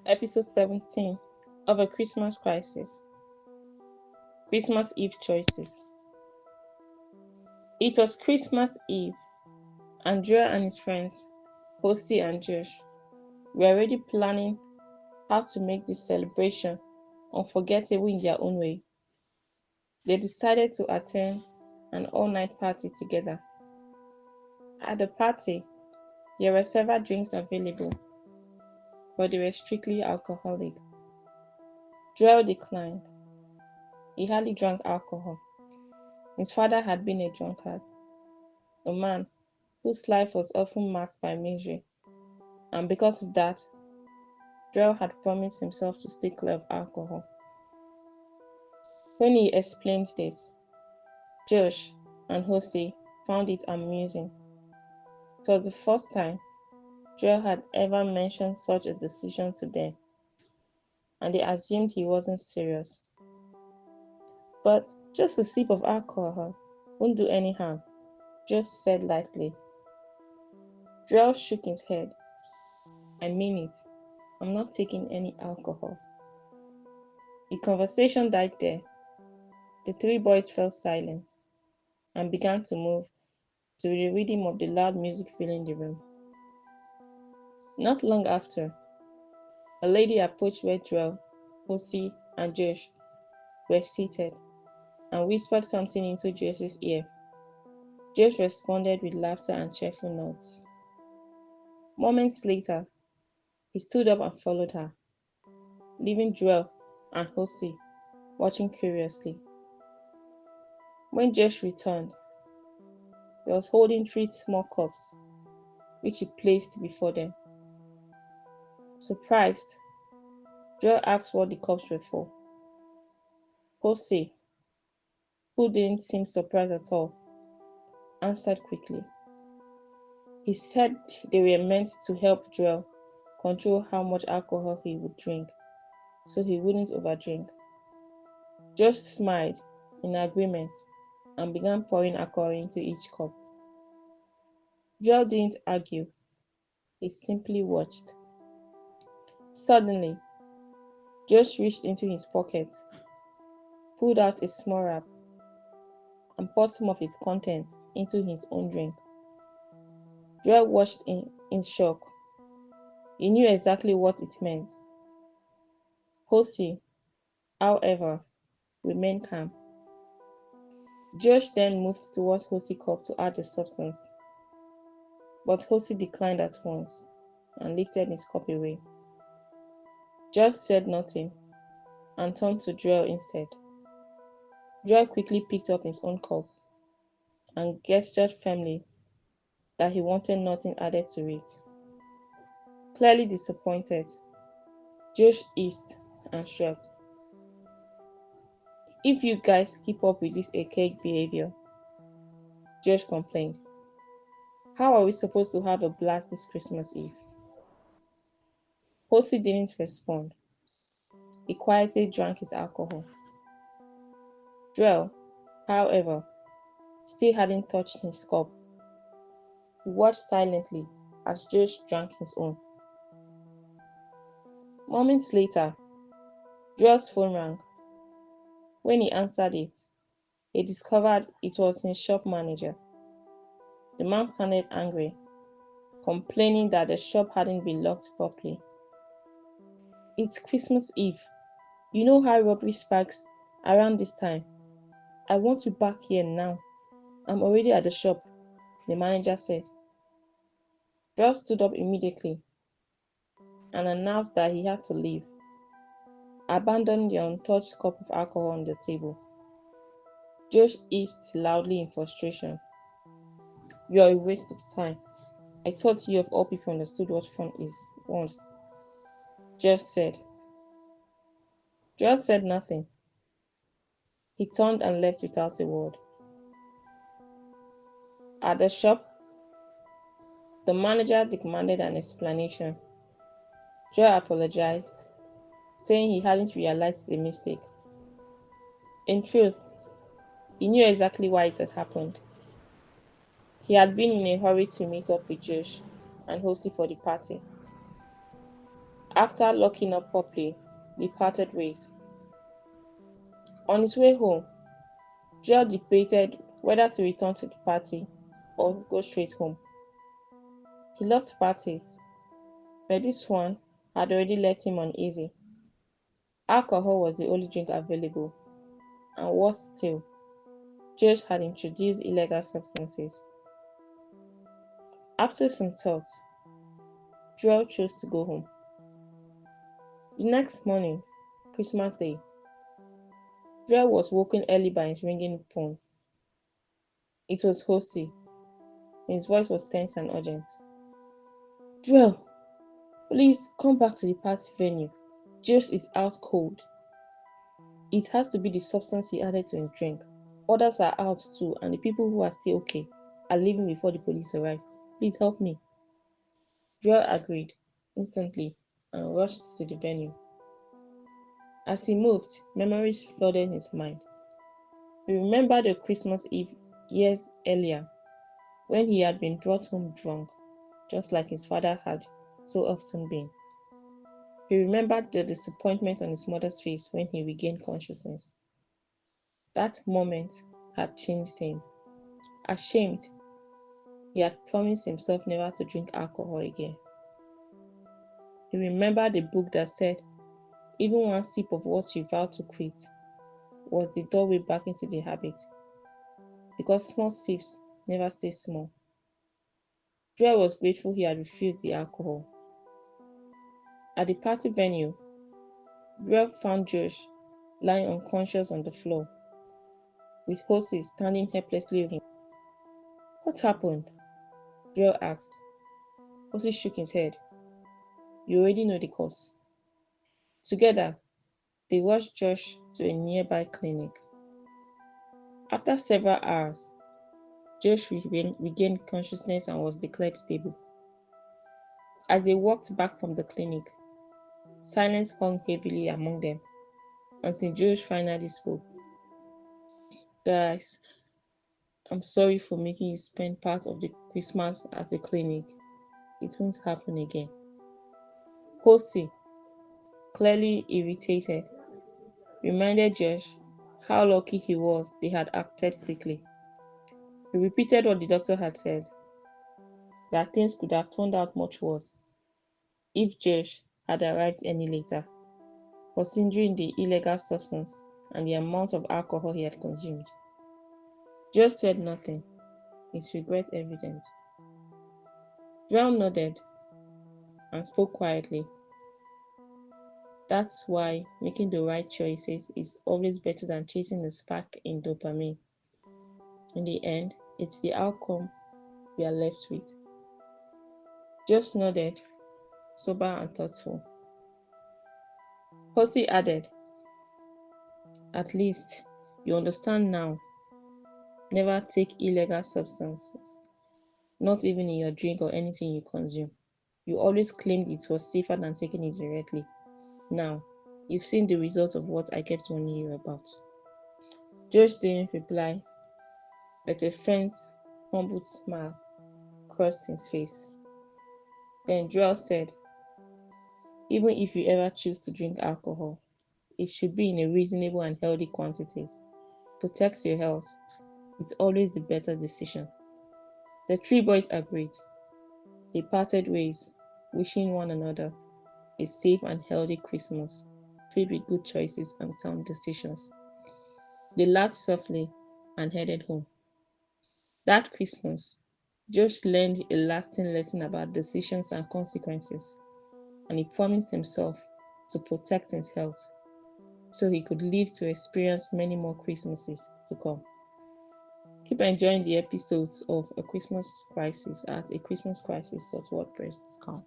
Episode 17 of A Christmas Crisis. Christmas Eve Choices. It was Christmas Eve. Andrea and his friends, Hosie and Josh, were already planning how to make this celebration unforgettable in their own way. They decided to attend an all-night party together. At the party, there were several drinks available, but they were strictly alcoholic. Joel declined. He hardly drank alcohol. His father had been a drunkard, a man whose life was often marked by misery, and because of that, Joel had promised himself to stay clear of alcohol. When he explained this, Josh and Hosie found it amusing. It was the first time Joel had ever mentioned such a decision to them, and they assumed he wasn't serious. But just a sip of alcohol won't do any harm, Josh said lightly. Joel shook his head. I mean it. I'm not taking any alcohol. The conversation died there. The three boys fell silent and began to move to the rhythm of the loud music filling the room. Not long after, a lady approached where Joel, Hosie, and Josh were seated and whispered something into Josh's ear. Josh responded with laughter and cheerful nods. Moments later, he stood up and followed her, leaving Joel and Hosie watching curiously. When Josh returned, he was holding 3 small cups, which he placed before them. Surprised, Joel asked what the cups were for. Hosie, who didn't seem surprised at all, answered quickly. He said they were meant to help Joel control how much alcohol he would drink, so he wouldn't overdrink. Josh smiled in agreement and began pouring alcohol into each cup. Joel didn't argue, he simply watched. Suddenly, Josh reached into his pocket, pulled out a small wrap, and poured some of its contents into his own drink. Joel watched in shock. He knew exactly what it meant. Hosie, however, remained calm. Josh then moved towards Hosie's cup to add the substance, but Hosie declined at once and lifted his cup away. Josh said nothing and turned to Joel instead. Joel quickly picked up his own cup and gestured firmly that he wanted nothing added to it. Clearly disappointed, Josh hissed and shrugged. If you guys keep up with this archaic behavior, Josh complained, how are we supposed to have a blast this Christmas Eve? Hosie didn't respond. He quietly drank his alcohol. Joel, however, still hadn't touched his cup. He watched silently as Josh drank his own. Moments later, Joel's phone rang. When he answered it, he discovered it was his shop manager. The man sounded angry, complaining that the shop hadn't been locked properly. It's Christmas Eve. You know how robbery spikes around this time. I want you back here now. I'm already at the shop, the manager said. Joel stood up immediately and announced that he had to leave, abandoning the untouched cup of alcohol on the table. Josh hissed loudly in frustration. You're a waste of time. I thought you of all people understood what fun is once. Josh said. Joel said nothing. He turned and left without a word. At the shop, the manager demanded an explanation. Joel apologized, saying he hadn't realized the mistake. In truth, he knew exactly why it had happened. He had been in a hurry to meet up with Josh and Hosie for the party. After locking up properly, they parted ways. On his way home, Joel debated whether to return to the party or go straight home. He loved parties, but this one had already left him uneasy. Alcohol was the only drink available, and worse still, Josh had introduced illegal substances. After some thought, Joel chose to go home. The next morning, Christmas Day, Joel was woken early by his ringing phone. It was Hosie. His voice was tense and urgent. Joel, please come back to the party venue. Josh is out cold. It has to be the substance he added to his drink. Others are out too, and the people who are still okay are leaving before the police arrive. Please help me. Joel agreed instantly and rushed to the venue. As he moved, memories flooded his mind. He remembered the Christmas Eve years earlier when he had been brought home drunk, just like his father had so often been. He remembered the disappointment on his mother's face when he regained consciousness. That moment had changed him. Ashamed, he had promised himself never to drink alcohol again. He remembered the book that said, even one sip of what you vowed to quit was the doorway back into the habit, because small sips never stay small. Joel was grateful he had refused the alcohol. At the party venue, Joel found Josh lying unconscious on the floor, with Hosie standing helplessly over him. What happened? Joel asked. Hosie shook his head. You already know the cause. Together, they rushed Josh to a nearby clinic. After several hours, Josh regained consciousness and was declared stable. As they walked back from the clinic, silence hung heavily among them until Josh finally spoke. Guys, I'm sorry for making you spend part of the Christmas at the clinic. It won't happen again. Hosie, clearly irritated, reminded Josh how lucky he was they had acted quickly. He repeated what the doctor had said, that things could have turned out much worse if Josh had arrived any later, considering the illegal substance and the amount of alcohol he had consumed. Josh said nothing, his regret evident. Joel nodded and spoke quietly. That's why making the right choices is always better than chasing a spark in dopamine. In the end, it's the outcome we are left with. Josh nodded, sober and thoughtful. Hosie added, at least you understand now. Never take illegal substances, not even in your drink or anything you consume. You always claimed it was safer than taking it directly. Now, you've seen the results of what I kept warning you about. Josh didn't reply, but a faint, humbled smile crossed his face. Then Joel said, even if you ever choose to drink alcohol, it should be in a reasonable and healthy quantities. Protect your health. It's always the better decision. The three boys agreed. They parted ways, wishing one another a safe and healthy Christmas, filled with good choices and sound decisions. They laughed softly and headed home. That Christmas, Josh learned a lasting lesson about decisions and consequences, and he promised himself to protect his health so he could live to experience many more Christmases to come. Keep enjoying the episodes of A Christmas Crisis at achristmascrisis.wordpress.com.